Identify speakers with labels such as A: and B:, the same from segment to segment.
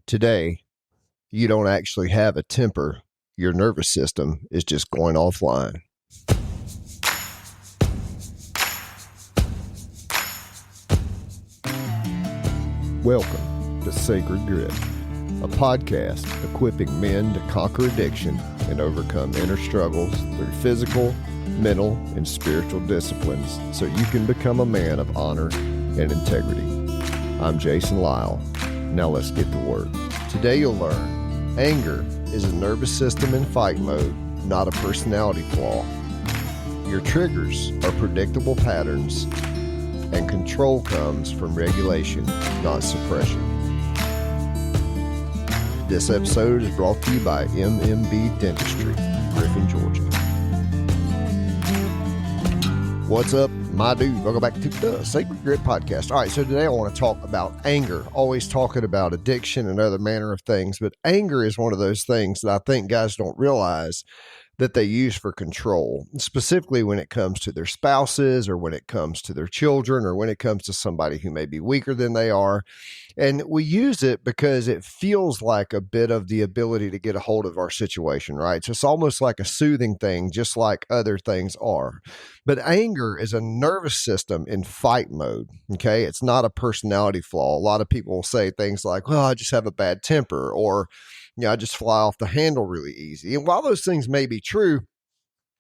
A: Today, you don't actually have a temper. Your nervous system is just going offline. Welcome to Sacred Grit, a podcast equipping men to conquer addiction and overcome inner struggles through physical, mental, and spiritual disciplines so you can become a man of honor and integrity. I'm Jason.Lyle. Now let's get to work. Today you'll learn anger is a nervous system in fight mode, not a personality flaw. Your triggers are predictable patterns, and control comes from regulation, not suppression. This episode is brought to you by MMB Dentistry, Griffin, Georgia. What's up, my dude? Welcome back to the Sacred Grit Podcast. All right, so today I want to talk about anger. Always talking about addiction and other manner of things, but anger is one of those things that I think guys don't realize that they use for control, specifically when it comes to their spouses or when it comes to their children or when it comes to somebody who may be weaker than they are. And we use it because it feels like a bit of the ability to get a hold of our situation, right? So it's almost like a soothing thing, just like other things are. But anger is a nervous system in fight mode, okay? It's not a personality flaw. A lot of people will say things like, well, I just have a bad temper, or I just fly off the handle really easy. And while those things may be true,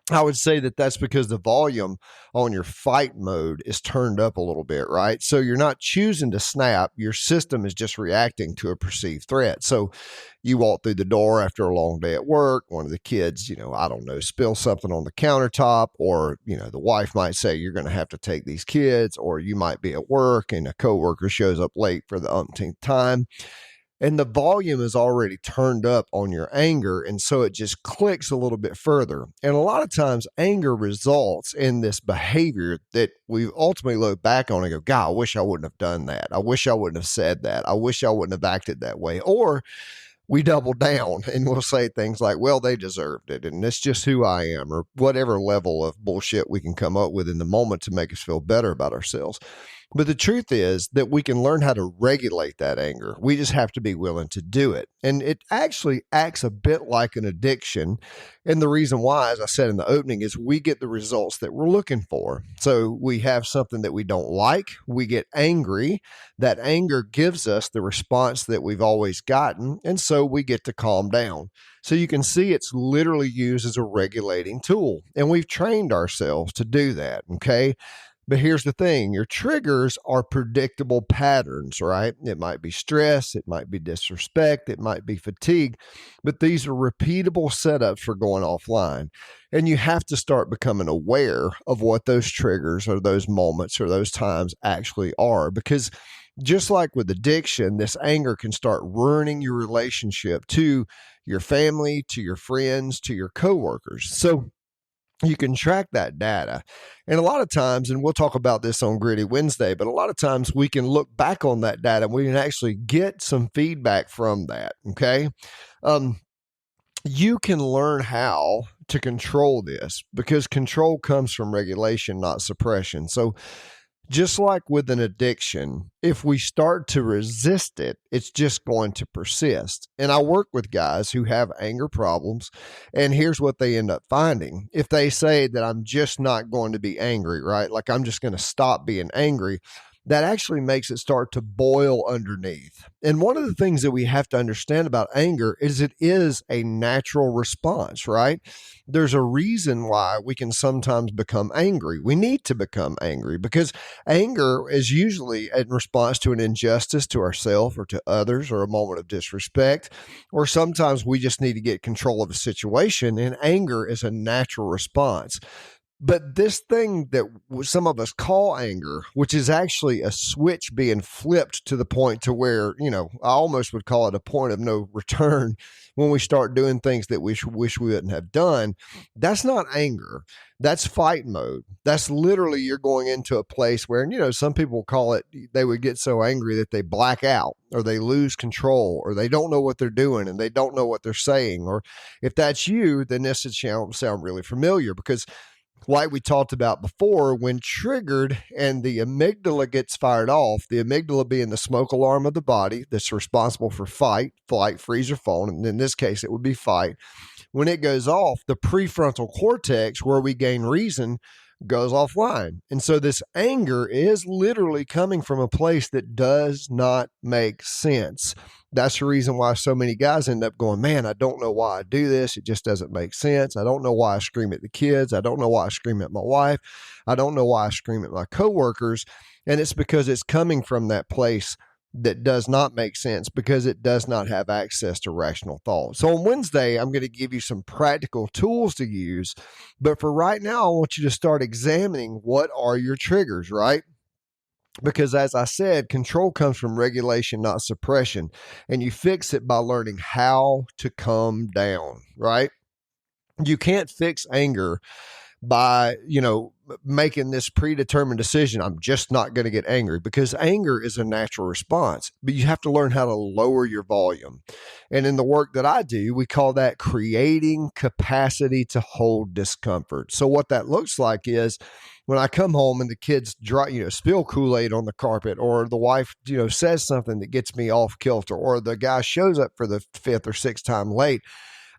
A: I would say that that's because the volume on your fight mode is turned up a little bit, right? So you're not choosing to snap. Your system is just reacting to a perceived threat. So you walk through the door after a long day at work. One of the kids, spill something on the countertop, or, the wife might say, you're going to have to take these kids, or you might be at work and a coworker shows up late for the umpteenth time. And the volume is already turned up on your anger. And so it just clicks a little bit further. And a lot of times anger results in this behavior that we ultimately look back on and go, God, I wish I wouldn't have done that. I wish I wouldn't have said that. I wish I wouldn't have acted that way. Or we double down and we'll say things like, well, they deserved it, and it's just who I am, or whatever level of bullshit we can come up with in the moment to make us feel better about ourselves. But the truth is that we can learn how to regulate that anger. We just have to be willing to do it. And it actually acts a bit like an addiction. And the reason why, as I said in the opening, is we get the results that we're looking for. So we have something that we don't like. We get angry. That anger gives us the response that we've always gotten. And so we get to calm down. So you can see it's literally used as a regulating tool. And we've trained ourselves to do that, okay? But here's the thing, your triggers are predictable patterns, right? It might be stress, it might be disrespect, it might be fatigue, but these are repeatable setups for going offline. And you have to start becoming aware of what those triggers or those moments or those times actually are. Because just like with addiction, this anger can start ruining your relationship to your family, to your friends, to your coworkers. So you can track that data. And a lot of times, and we'll talk about this on Gritty Wednesday, but a lot of times we can look back on that data and we can actually get some feedback from that, okay? You can learn how to control this because control comes from regulation, not suppression. So just like with an addiction, if we start to resist it, it's just going to persist. And I work with guys who have anger problems, and here's what they end up finding. If they say that I'm just not going to be angry, right? Like I'm just going to stop being angry, that actually makes it start to boil underneath. And one of the things that we have to understand about anger is it is a natural response, right? There's a reason why we can sometimes become angry. We need to become angry because anger is usually in response to an injustice to ourselves or to others, or a moment of disrespect, or sometimes we just need to get control of a situation, and anger is a natural response. But this thing that some of us call anger, which is actually a switch being flipped to the point to where, I almost would call it a point of no return when we start doing things that we wish we wouldn't have done. That's not anger. That's fight mode. That's literally you're going into a place where, some people call it, they would get so angry that they black out, or they lose control, or they don't know what they're doing and they don't know what they're saying. Or if that's you, then this should sound really familiar, because like we talked about before, when triggered and the amygdala gets fired off, the amygdala being the smoke alarm of the body that's responsible for fight, flight, freeze, or fawn, and in this case, it would be fight. When it goes off, the prefrontal cortex, where we gain reason, goes offline. And so this anger is literally coming from a place that does not make sense. That's the reason why so many guys end up going, man, I don't know why I do this. It just doesn't make sense. I don't know why I scream at the kids. I don't know why I scream at my wife. I don't know why I scream at my coworkers. And it's because it's coming from that place that does not make sense, because it does not have access to rational thought. So on Wednesday, I'm going to give you some practical tools to use. But for right now, I want you to start examining what are your triggers, right? Because as I said, control comes from regulation, not suppression. And you fix it by learning how to calm down, right? You can't fix anger by, making this predetermined decision. I'm just not going to get angry, because anger is a natural response, but you have to learn how to lower your volume. And in the work that I do, we call that creating capacity to hold discomfort. So what that looks like is when I come home and the kids spill Kool-Aid on the carpet, or the wife, says something that gets me off kilter, or the guy shows up for the fifth or sixth time late,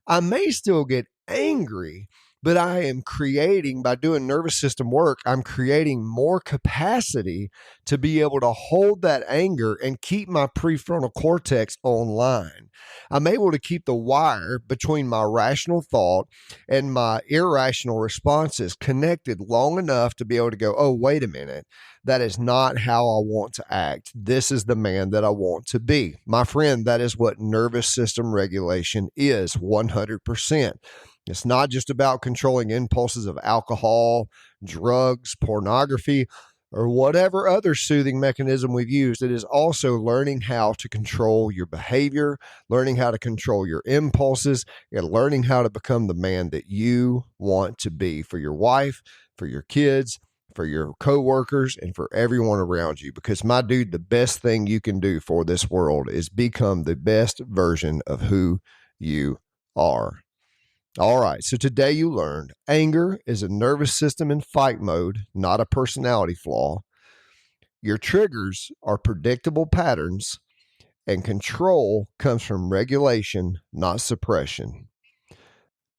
A: I may still get angry, but I am creating, by doing nervous system work, I'm creating more capacity to be able to hold that anger and keep my prefrontal cortex online. I'm able to keep the wire between my rational thought and my irrational responses connected long enough to be able to go, oh, wait a minute. That is not how I want to act. This is the man that I want to be. My friend, that is what nervous system regulation is, 100%. It's not just about controlling impulses of alcohol, drugs, pornography, or whatever other soothing mechanism we've used. It is also learning how to control your behavior, learning how to control your impulses, and learning how to become the man that you want to be for your wife, for your kids, for your coworkers, and for everyone around you. Because my dude, the best thing you can do for this world is become the best version of who you are. All right, so today you learned anger is a nervous system in fight mode, not a personality flaw. Your triggers are predictable patterns, and control comes from regulation, not suppression.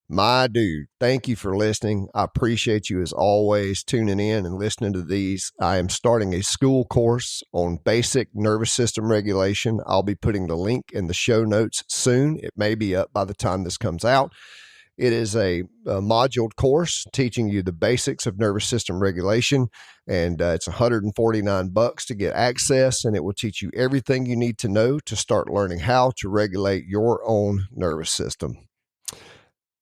A: My dude, thank you for listening. I appreciate you as always tuning in and listening to these. I am starting a school course on basic nervous system regulation. I'll be putting the link in the show notes soon. It may be up by the time this comes out. It is a moduled course teaching you the basics of nervous system regulation, and it's $149 to get access, and it will teach you everything you need to know to start learning how to regulate your own nervous system.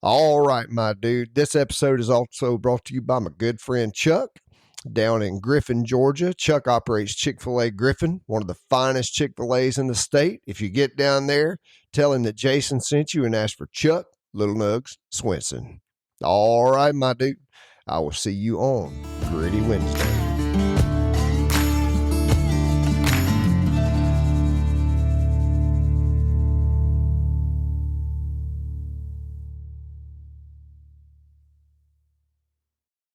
A: All right, my dude. This episode is also brought to you by my good friend Chuck down in Griffin, Georgia. Chuck operates Chick-fil-A Griffin, one of the finest Chick-fil-A's in the state. If you get down there, tell him that Jason sent you and ask for Chuck Little Nugs Swenson. All right, my dude. I will see you on Gritty Wednesday.